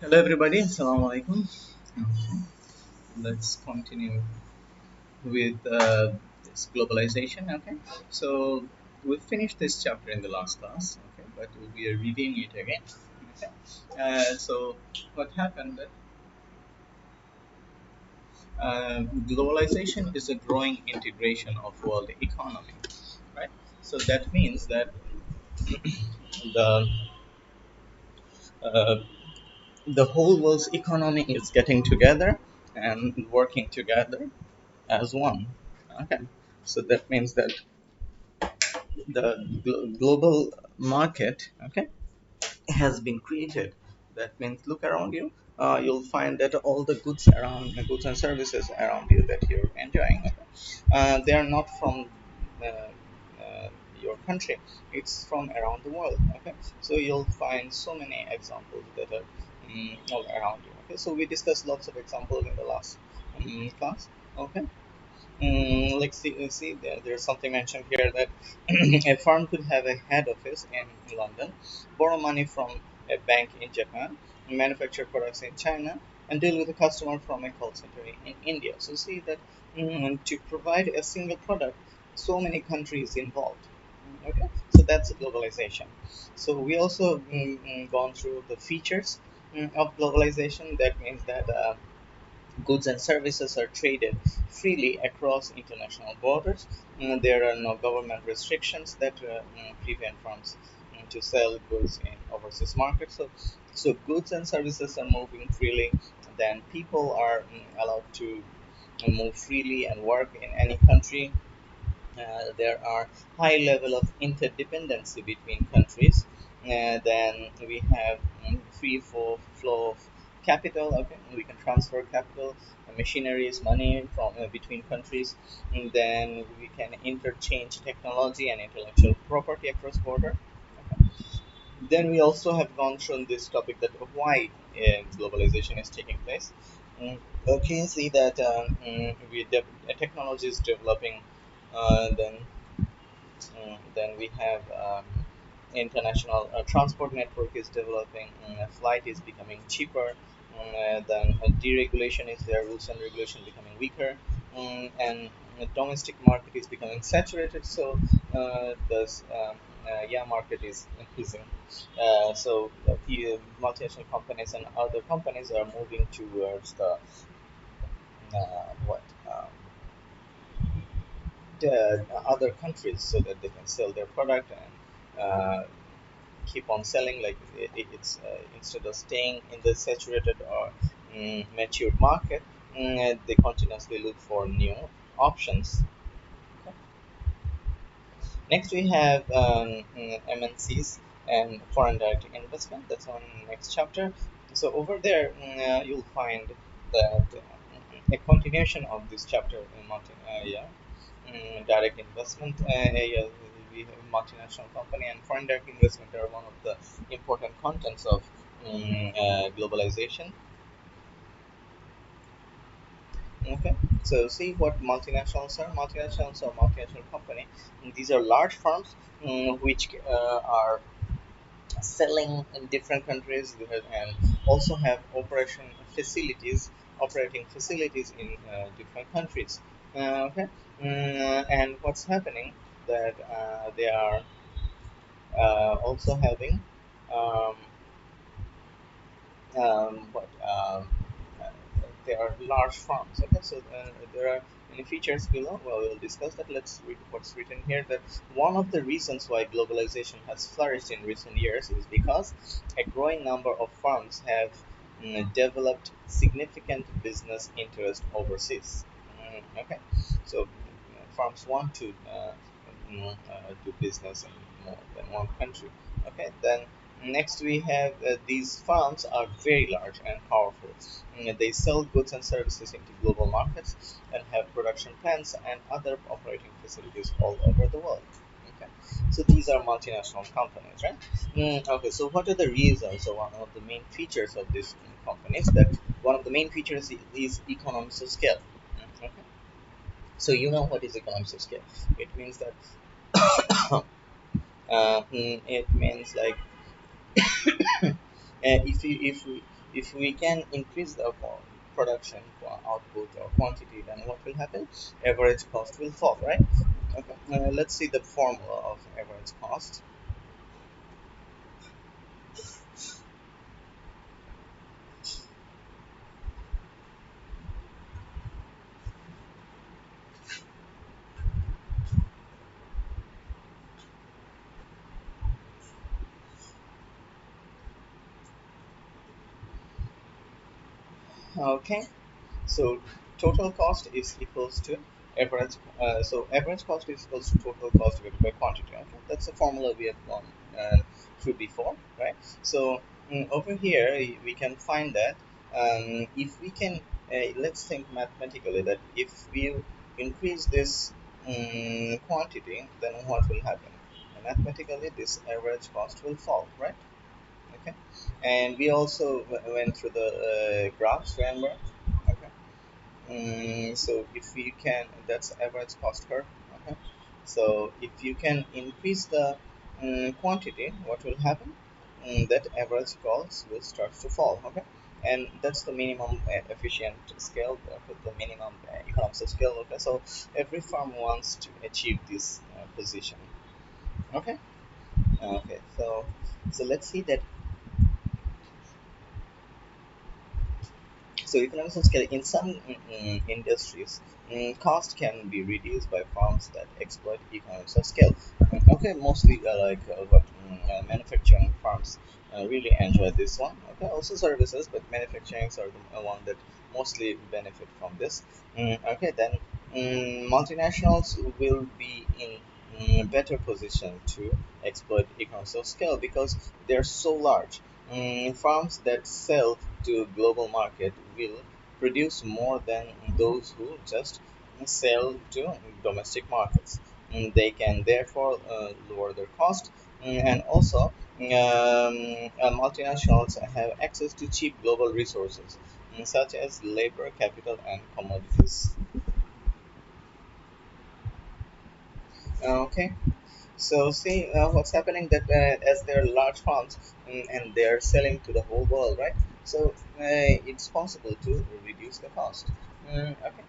Hello everybody, Assalamu alaikum. Okay, let's continue with this globalization. Okay, so we finished this chapter in the last class. Okay, but we are reviewing it again. Okay, so what happened? Globalization is a growing integration of world economy, right? So that means that the uh, the whole world's economy is getting together and working together as one. Okay, so that means that the global market, okay, has been created. That means look around you. You'll find that all the goods around, the goods and services around you that you're enjoying, okay, they are not from uh, your country. It's from around the world. Okay, so you'll find so many examples that are all around you. Okay, so we discussed lots of examples in the last class. Okay, like see there's something mentioned here that a firm could have a head office in London, borrow money from a bank in Japan, manufacture products in China, and deal with a customer from a call center in India. So see that to provide a single product, so many countries involved. Okay, so that's globalization. So we also gone through the features of globalization. That means that goods and services are traded freely across international borders. There are no government restrictions that prevent firms to sell goods in overseas markets. So goods and services are moving freely. Then people are allowed to move freely and work in any country. There are high level of interdependency between countries. Then we have free flow of capital. Okay, we can transfer capital, machineries, money from between countries. And then we can interchange technology and intellectual property across border. Okay. Then we also have gone through this topic that why globalization is taking place. Mm, okay, see that technology is developing. Then we have international transport network is developing. Flight is becoming cheaper. Then deregulation is there. Rules and regulation becoming weaker. And the domestic market is becoming saturated. So yeah, market is increasing. So the multinational companies and other companies are moving towards the what the other countries so that they can sell their product and keep on selling. Like it's instead of staying in the saturated or matured market, they continuously look for new options. Okay. Next we have MNCs and foreign direct investment. That's on next chapter. So over there you'll find that a continuation of this chapter in yeah, direct investment area. We have multinational company and foreign direct investment are one of the important contents of globalization. Okay, so see what multinationals are. Multinationals are multinational company. These are large firms which are selling in different countries and also have operating facilities in different countries. Okay, and what's happening that they are also having um, what uh, there are large farms. Okay, so there are many features below. Well, we'll discuss that. Let's read what's written here. That one of the reasons why globalization has flourished in recent years is because a growing number of firms have developed significant business interest overseas. Okay, so firms want to do business in more than one country. Okay, then next we have these firms are very large and powerful. They sell goods and services into global markets and have production plants and other operating facilities all over the world. Okay, so these are multinational companies, right? Okay, so what are the reasons? So one of the main features of these companies, that one of the main features is economies of scale. Okay, so you know what is economies of scale? It means that it means like if if we can increase the production output or quantity, then what will happen? Average cost will fall, right? Okay, let's see the formula of average cost. Okay, so total cost is equals to average. So average cost is equals to total cost divided by quantity. Okay, that's the formula we have gone through before, right? So over here we can find that if we can, let's think mathematically that if we increase this quantity, then what will happen? Mathematically, this average cost will fall, right? Okay, and we also went through the graphs, remember? Okay. So if you can, that's average cost curve. Okay. So if you can increase the quantity, what will happen? That average cost will start to fall. Okay, and that's the minimum efficient scale, the minimum economics of scale. Okay, so every firm wants to achieve this position. Okay. Okay. So let's see that. So economies of scale in some industries, cost can be reduced by firms that exploit economies of scale. Okay, mostly what manufacturing firms really enjoy this one. Okay, also services, but manufacturing are the one that mostly benefit from this. Okay, then multinationals will be in better position to exploit economies of scale because they're so large. Farms that sell to global market will produce more than those who just sell to domestic markets. They can therefore lower their cost, and also multinationals have access to cheap global resources, such as labor, capital, and commodities. Okay. So see what's happening that as they're large farms, and they're selling to the whole world, right? So it's possible to reduce the cost. Okay.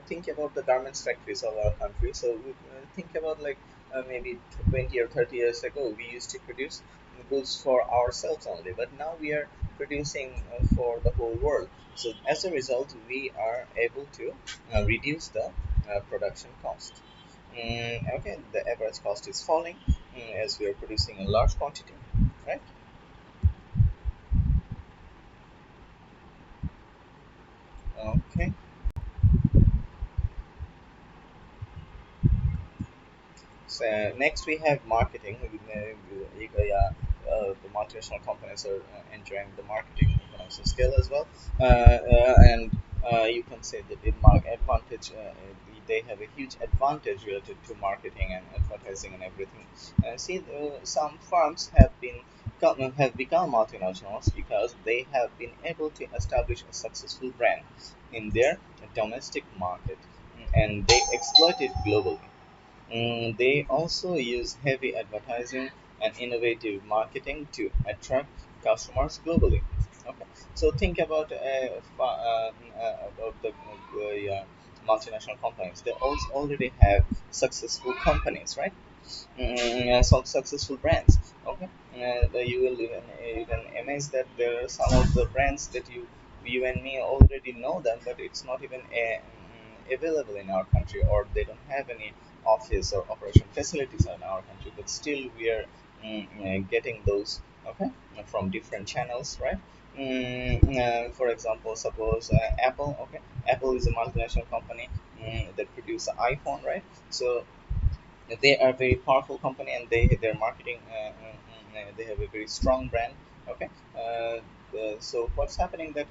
Think about the garments factories of our country. So think about like maybe 20 or 30 years ago, we used to produce goods for ourselves only, but now we are producing for the whole world. So as a result, we are able to reduce the production cost. Okay, the average cost is falling as we are producing a large quantity, right? Okay. So next we have marketing. The multinational companies are enjoying the marketing economies of scale as well, and you can say that in advantage, they have a huge advantage related to marketing and advertising and everything. See, some firms have become multinationals because they have been able to establish a successful brand in their domestic market, and they exploit it globally. They also use heavy advertising and innovative marketing to attract customers globally. Okay, so think about multinational companies. They also already have successful companies, right? Some successful brands. Okay, you will even amaze that there are some of the brands that you and me already know them, but it's not even available in our country, or they don't have any office or operation facilities in our country. But still, we are getting those, okay, from different channels, right? For example, suppose Apple. Okay, Apple is a multinational company that produces iPhone, right? So they are a very powerful company, and their marketing they have a very strong brand. Okay, so what's happening that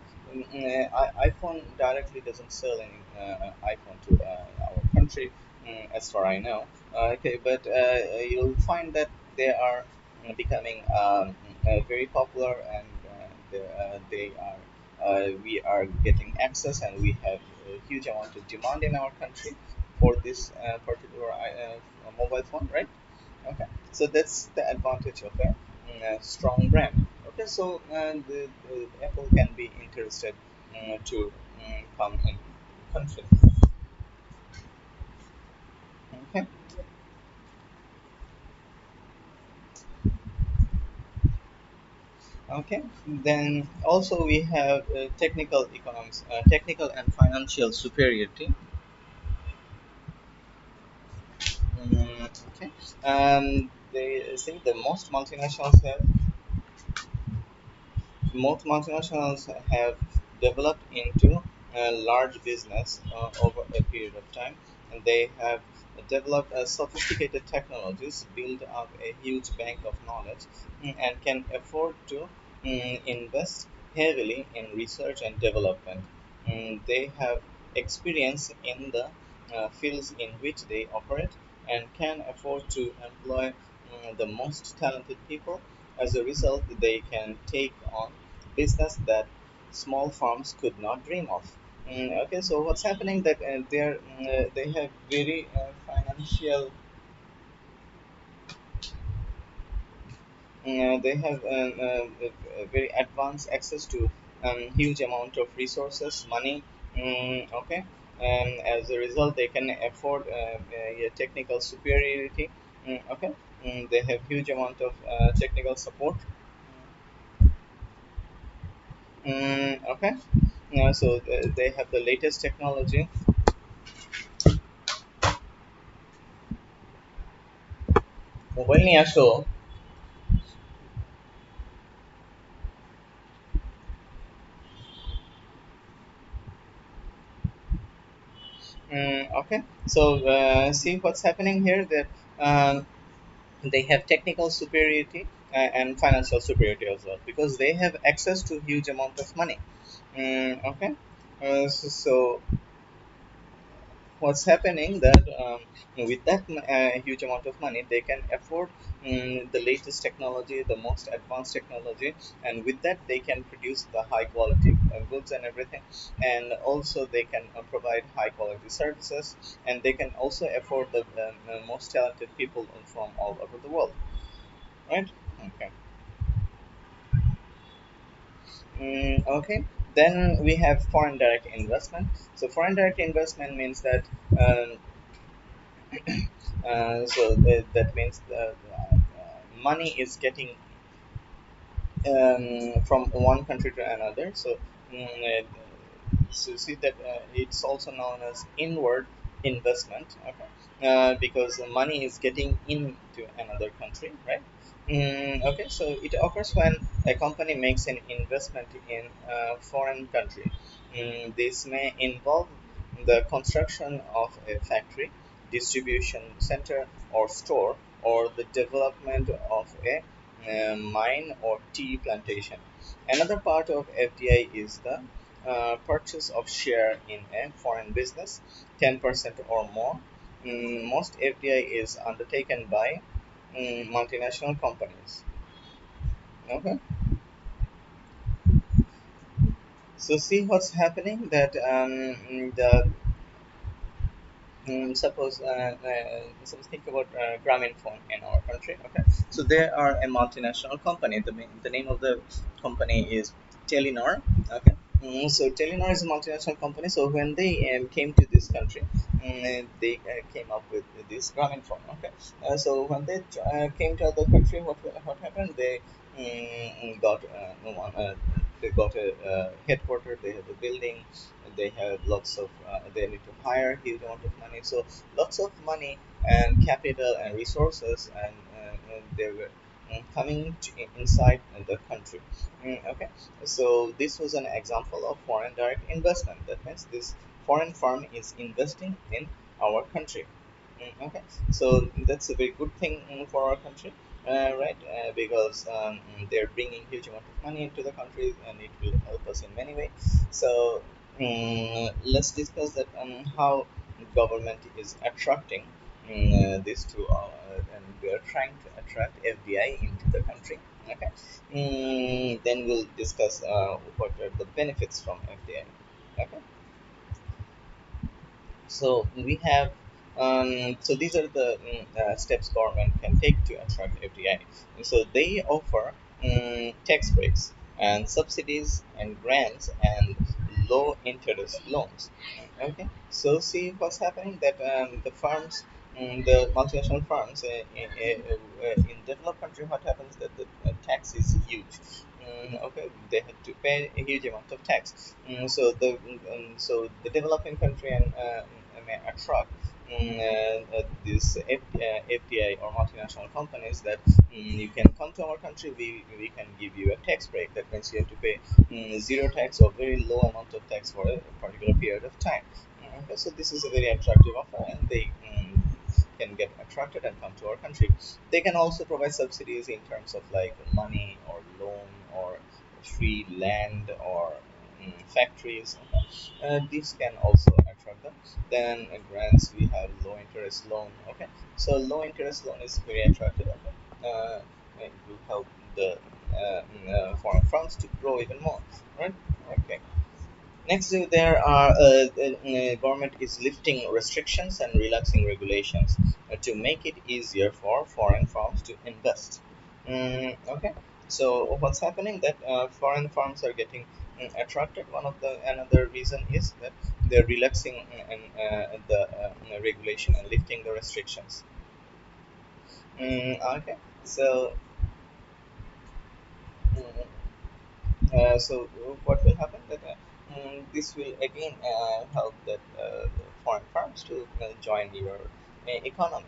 iPhone directly doesn't sell any iPhone to our country, as far I know. Okay, but you'll find that they are becoming very popular, and they are we are getting access, and we have a huge amount of demand in our country for this particular mobile phone, right? Okay, so that's the advantage of a strong brand. Okay, so the Apple can be interested to come in country. Okay, okay. Then also we have technical economics, technical and financial superiority. Okay, they say the most multinationals have developed into a large business over a period of time, and they have developed sophisticated technologies, built up a huge bank of knowledge, and can afford to invest heavily in research and development. They have experience in the fields in which they operate and can afford to employ the most talented people. As a result, they can take on business that small farms could not dream of. Okay, so what's happening that they have very financial, they have very advanced access to huge amount of resources, money. Okay, and as a result, they can afford a technical superiority. Okay, they have huge amount of technical support. Okay, so they have the latest technology. Mobile नहीं okay, so see what's happening here that they have technical superiority and financial superiority as well because they have access to huge amount of money. Okay, so what's happening that with that huge amount of money they can afford the latest technology, the most advanced technology, and with that they can produce the high quality goods and everything, and also they can provide high quality services, and they can also afford the most talented people from all over the world, right? Okay. Okay, then we have foreign direct investment. So foreign direct investment means that um, that means that money is getting from one country to another. So see that it's also known as inward investment. Okay, because the money is getting into another country, right? Okay, so it occurs when a company makes an investment in a foreign country. This may involve the construction of a factory, distribution center, or store, or the development of a mine or tea plantation. Another part of FDI is the purchase of share in a foreign business, 10% or more. Most FDI is undertaken by multinational companies. Okay, so see what's happening that the suppose think about Grameen Phone in our country. Okay, so they are a multinational company. The name of the company is Telenor. Okay, so Telenor is a multinational company. So when they came to this country, they came up with this Grameen Phone. Okay, so when they came to other country, what happened? Got one. They got a headquarters. They have a building. They have lots of they need to hire huge amount of money, so lots of money and capital and resources, and they were coming inside the country. Okay, so this was an example of foreign direct investment. That means this foreign firm is investing in our country. Okay, so that's a very good thing for our country, right? Because they're bringing huge amount of money into the country, and it will help us in many ways. So let's discuss that how government is attracting this to and we are trying to attract FDI into the country. Okay, then we'll discuss what are the benefits from FDI. Okay, so we have so these are the steps government can take to attract FDI. And so they offer tax breaks and subsidies and grants and low interest loans. Okay, so see what's happening that the firms, the multinational firms in developed country, what happens that the tax is huge. Okay, they have to pay a huge amount of tax. So the developing country and may attract these FDI or multinational companies that you can come to our country, we can give you a tax break. That means you have to pay zero tax or very low amount of tax for a particular period of time. Okay, so this is a very attractive offer, and they can get attracted and come to our country. They can also provide subsidies in terms of like money or loan or free land or factories. This can also attract them. Then grants, we have low interest loan. Okay, so low interest loan is very attractive. Okay, it will help the foreign firms to grow even more. Right? Okay. Next, there are the government is lifting restrictions and relaxing regulations to make it easier for foreign firms to invest. Okay, so what's happening that foreign firms are getting attracted. One of the another reason is that they're relaxing the regulation and lifting the restrictions. Okay, so. mm, so what will happen that this will again help that foreign firms to join your economy.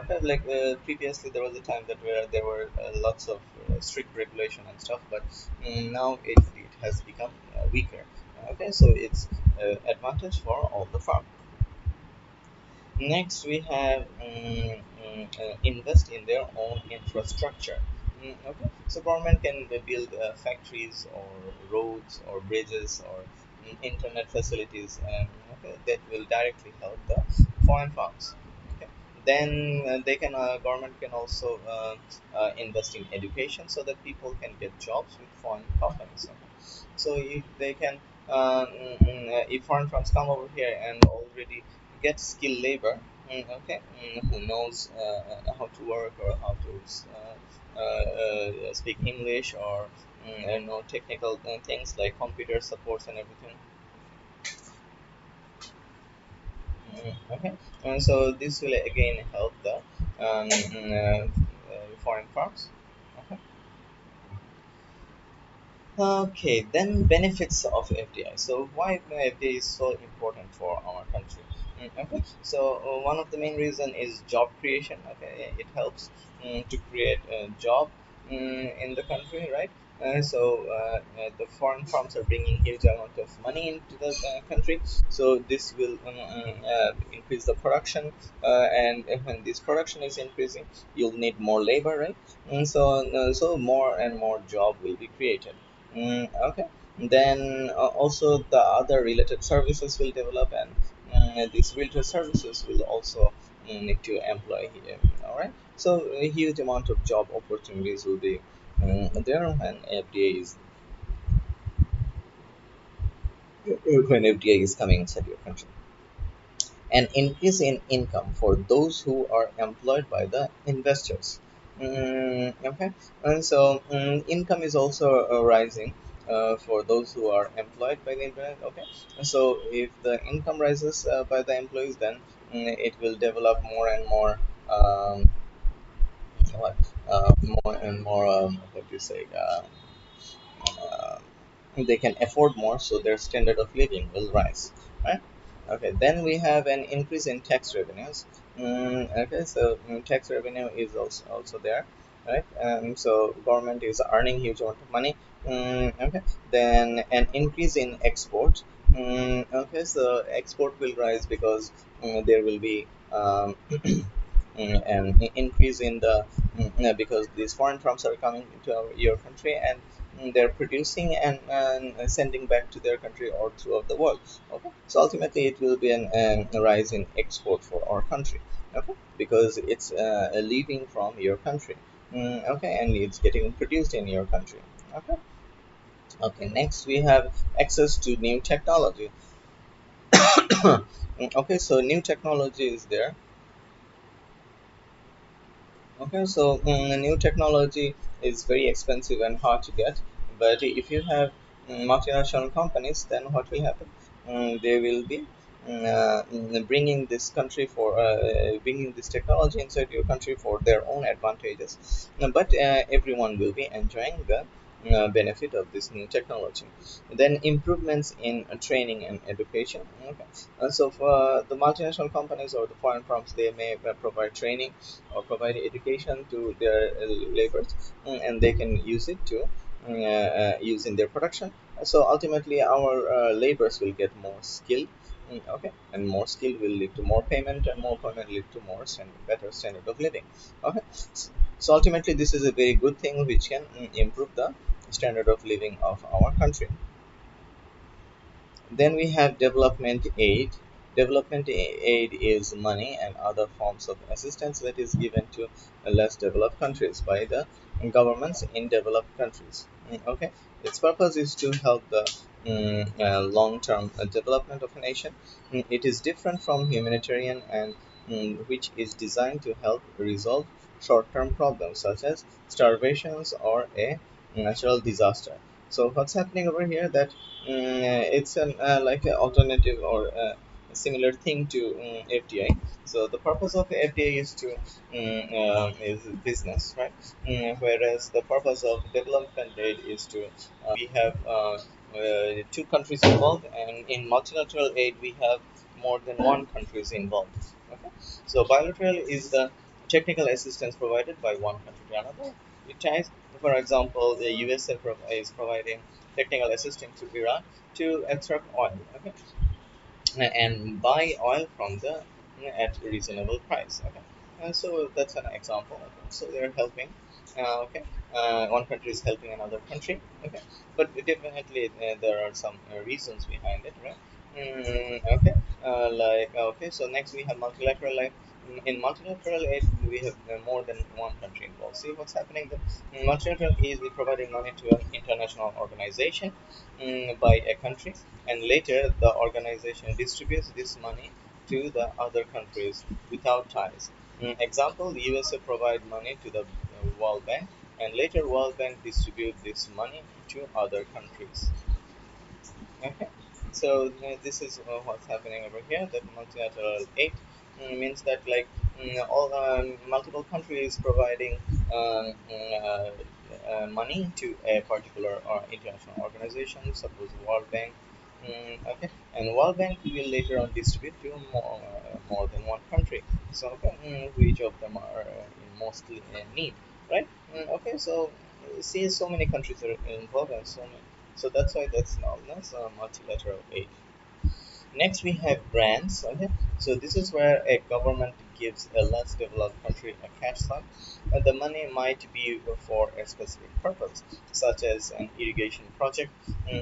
But like previously, there was a time that where there were lots of strict regulation and stuff, but now it has become weaker. Okay, so it's advantage for all the firms. Next, we have invest in their own infrastructure. Okay, so government can build factories or roads or bridges or internet facilities, okay, that will directly help the foreign farms. Okay, then they can government can also invest in education so that people can get jobs with foreign companies. Okay? So if they can, if foreign firms come over here and already get skilled labor, okay, who knows how to work or how to speak English or know technical things like computer supports and everything. Okay, and so this will again help the foreign firms. Okay. Okay, then benefits of FDI. So why FDI is so important for our country? Okay, so one of the main reason is job creation. Okay, it helps to create a job in the country, right? The foreign firms are bringing huge amount of money into the country, so this will increase the production, and when this production is increasing, you'll need more labor, right? So more and more job will be created. Okay. Then also the other related services will develop, and these related services will also need to employ here. All right. So a huge amount of job opportunities will be there when FDA is coming inside your country. An increase in income for those who are employed by the investors. Okay, and so income is also rising for those who are employed by the employer. Okay, so if the income rises by the employees, then it will develop more and more. What more and more what do you say uh, they can afford more, so their standard of living will rise, right? Okay, then we have an increase in tax revenues. Okay, so tax revenue is also there, right? So government is earning huge amount of money. Okay, then an increase in export. Okay, so export will rise because there will be an increase in the because these foreign firms are coming into your country, and they're producing and sending back to their country or throughout the world. Okay, so ultimately it will be a rise in export for our country. Okay, because it's leaving from your country. Okay, and it's getting produced in your country. Okay. Okay, next we have access to new technology. Okay, so new technology is there. Okay, so new technology is very expensive and hard to get. But if you have multinational companies, then what will happen? They will be bringing this country for bringing this technology inside your country for their own advantages. But everyone will be enjoying the benefit of this new technology. Then improvements in training and education. Okay, so for the multinational companies or the foreign firms, they may provide training or provide education to their laborers, and they can use it to use in their production. So ultimately, our laborers will get more skilled. Okay, and more skill will lead to more payment, and more payment lead to more better standard of living. Okay, so ultimately, this is a very good thing which can improve the standard of living of our country. Then we have development aid. Development aid is money and other forms of assistance that is given to less developed countries by the governments in developed countries. Okay, its purpose is to help the long-term development of a nation. It is different from humanitarian and which is designed to help resolve short-term problems such as starvations or a natural disaster. So what's happening over here that it's an like an alternative or a similar thing to FDI. So the purpose of FDI is to is business, right? Whereas the purpose of development aid is to we have two countries involved, and in multilateral aid we have more than one countries involved. Okay, so bilateral is the technical assistance provided by one country to another. It ties, for example, the USA is providing technical assistance to Iran to extract oil, okay, and buy oil from the at a reasonable price. Okay, so that's an example. Okay. So they're helping. Okay, one country is helping another country. Okay, but definitely there are some reasons behind it, right? Okay, okay. So next we have multilateral aid. In multilateral aid, we have more than one country involved. See what's happening. Multilateral is providing money to an international organization by a country, and later the organization distributes this money to the other countries without ties. Example: the USA provide money to the World Bank, and later World Bank distribute this money to other countries. Okay, so this is what's happening over here. That multilateral aid means that like all multiple countries providing money to a particular international organization, suppose World Bank. Okay, and World Bank will later on distribute to more than one country. So okay, which of them are in mostly need, right? Okay, so see, so many countries are involved, and so that's why that's known as multilateral aid. Next, we have grants. Okay, so this is where a government gives a less developed country a cash sum. The money might be for a specific purpose, such as an irrigation project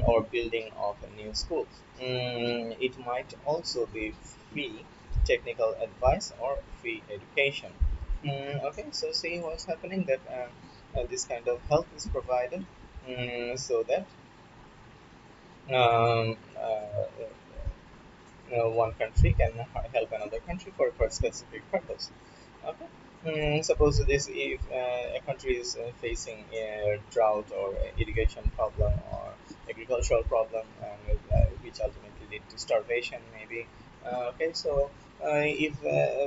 or building of a new school. It might also be free technical advice or free education. Okay, so see what's happening that this kind of help is provided so that um, one country can help another country for a specific purpose. Okay. Suppose this if a country is facing a drought or a irrigation problem or agricultural problem, which ultimately lead to starvation, maybe. Okay, so if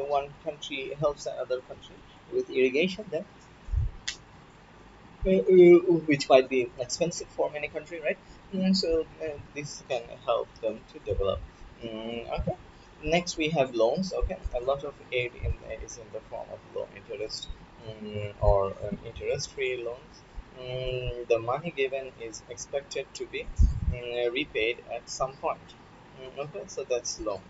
one country helps another country with irrigation, then which might be expensive for many countries, right? So this can help them to develop. Okay. Next, we have loans. Okay, a lot of aid is in the form of low interest or interest-free loans. The money given is expected to be repaid at some point. Okay, so that's loan.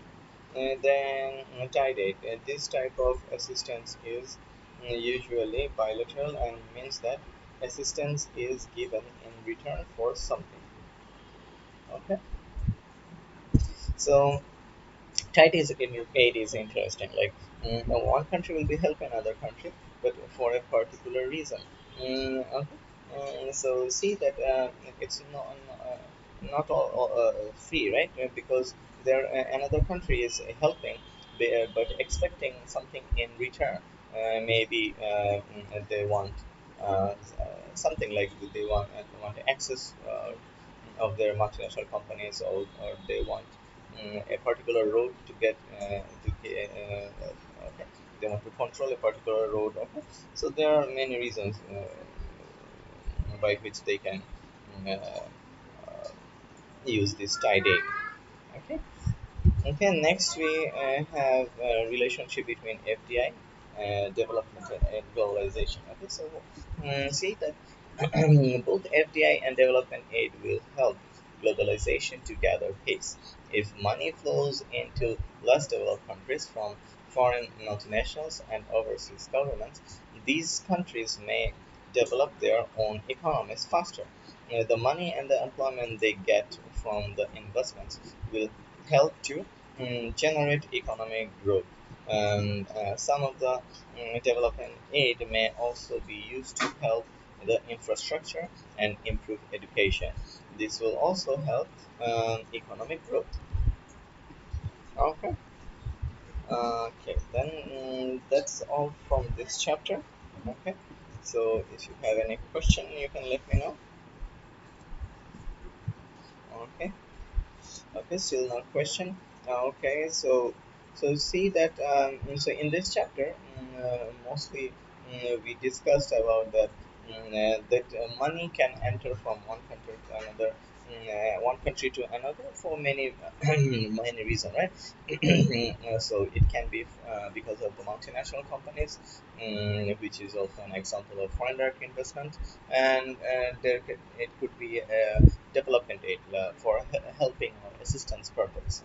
Then tied aid. This type of assistance is usually bilateral and means that assistance is given in return for something. Okay, so tied is aid is interesting. Like one country will be helping another country, but for a particular reason. Okay. So see that it's not all free, right? Because there another country is helping, but expecting something in return. maybe they want something like they want access of their multinational companies, or they want a particular road to get okay. They want to control a particular road. Okay, so there are many reasons by which they can uh, use this tide aid. Okay. Okay, next we have a relationship between FDI, development, and globalization. Okay, so see that both FDI and development aid will help globalization to gather pace. If money flows into less developed countries from foreign multinationals and overseas governments, these countries may develop their own economies faster. The money and the employment they get from the investments will help to generate economic growth. And some of the development aid may also be used to help the infrastructure and improve education. This will also help economic growth. Okay. Okay. Then that's all from this chapter. Okay. So if you have any question, you can let me know. Okay. Okay, still no question. Okay, so see that so in this chapter, mostly we discussed about that money can enter from one country to another, one country to another for many many reasons, right? So it can be because of the multinational companies, which is also an example of foreign direct investment, and it could be development aid for helping or assistance purpose.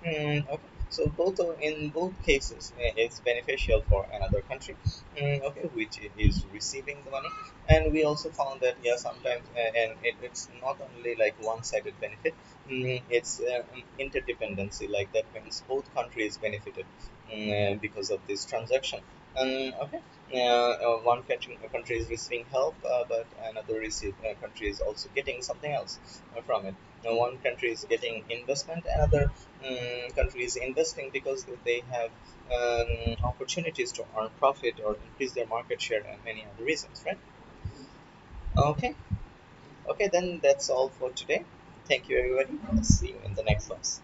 Okay. So in both cases, it's beneficial for another country, okay, which is receiving the money, and we also found that yeah, sometimes and it's not only like one-sided benefit, it's interdependency. Like that means both countries benefited because of this transaction. Okay, one country is receiving help, but another country is also getting something else from it. Now, one country is getting investment, another country is investing because they have opportunities to earn profit or increase their market share and many other reasons, right? Okay, okay, then that's all for today. Thank you, everybody. See you in the next class.